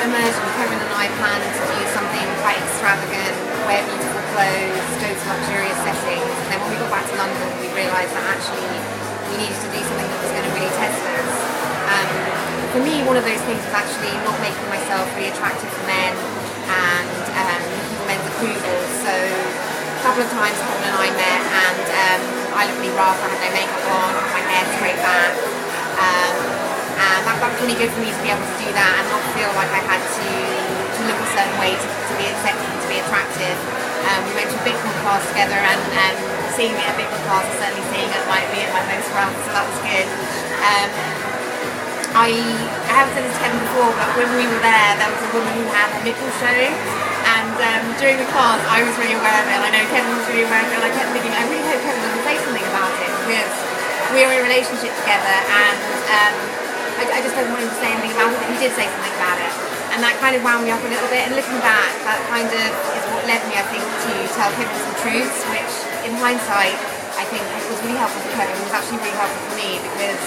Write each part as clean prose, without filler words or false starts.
Immersion, Kevin and I planned to do something quite extravagant, wear beautiful clothes, go to luxurious settings, and then when we got back to London we realised that actually we needed to do something that was going to really test us. For me, one of those things was actually not making myself really attractive for men and looking for men's approval. So a couple of times Kevin and I met, and I looked really rough, I had no makeup on, I had my hair straight back, and that was really good for me to be able to do that and not feel like I had to look a certain way to be accepted and to be attractive. We went to a Bitcoin class together, and seeing me at a Bitcoin class was certainly seeing me at my most rough, so that was good. I haven't said this to Kevin before, but when we were there was a woman who had a nipple showing, and during the class I was really aware of it, and I know Kevin was really aware of it, and I kept thinking, I really hope Kevin doesn't say something about it, because we are in a relationship together, and I just don't want him to say anything about it, but he did say something about it, and that kind of wound me up a little bit. And looking back, that kind of is what led me, I think, to tell Kevin some truths, which in hindsight I think was really helpful for Kevin. It was actually really helpful for me, because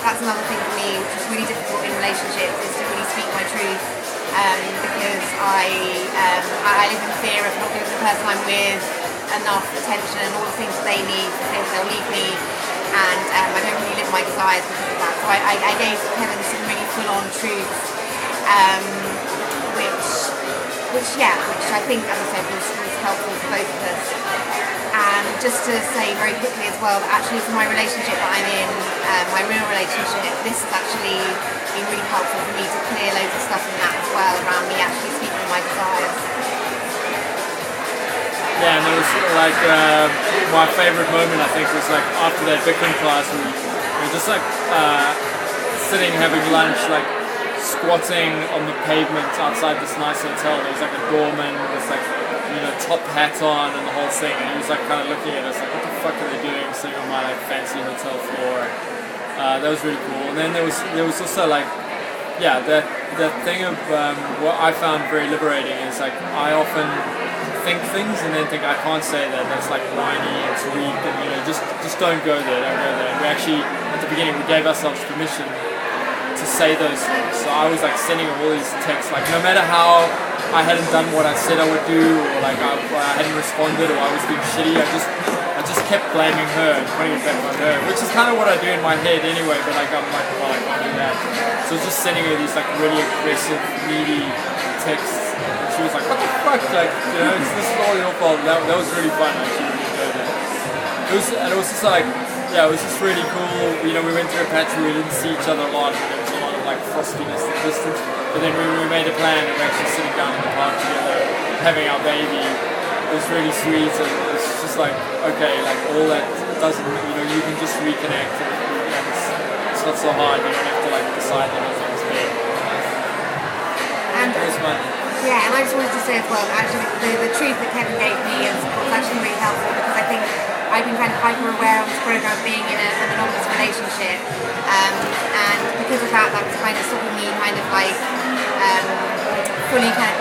that's another thing for me which is really difficult in relationships, is to really speak my truth, because I live in fear of not giving the person I'm with enough attention and all the things that they need, because they'll leave me, and I don't really live my desires because of that. So I gave Kevin some really full-on truths, which I think, as I said, was helpful for both of us. And just to say very quickly as well, that actually for my relationship that I'm in, my real relationship, this has actually been really helpful for me to clear loads of stuff in that as well, around me actually speaking my desires. Yeah, and it was like my favourite moment, I think, was like after that Bitcoin class, we were just like sitting having lunch, like squatting on the pavement outside this nice hotel. There was like a doorman with this like, you know, top hat on and the whole thing, and he was like kind of looking at us like, what the fuck are they doing sitting on my like fancy hotel floor? That was really cool. And then there was also like, yeah, that thing of what I found very liberating is like I often think things and then think I can't say that, that's like whiny, it's weak, and you know, just don't go there. And we actually at the beginning we gave ourselves permission to say those things. So I was like sending all these texts, like no matter how I hadn't done what I said I would do, or like I hadn't responded, or I was being shitty, I just kept blaming her and putting it back on her, which is kind of what I do in my head anyway, but like I'm like, well, I can't do that. So just sending her these like really aggressive, needy texts, and she was like, what the fuck, like, you know, this is all your fault. That was really fun, I actually really enjoyed that. It was just like, yeah, it was just really cool. You know, we went through a patch where we didn't see each other a lot, and there was a lot of like frostiness and distance, but then we made a plan and we're actually sitting down in the park together, having our baby. It was really sweet, and it was just like, okay, like all that doesn't, you know, you can just reconnect, and it's not so hard, you don't have to like decide that everything's big. And it was fun. Yeah, and I just wanted to say as well, actually the truth that Kevin gave me is actually really helpful, because I think I've been kind of hyper aware on this program being in a monogamous relationship, and because of that was kind of stopping me kind of like fully kind of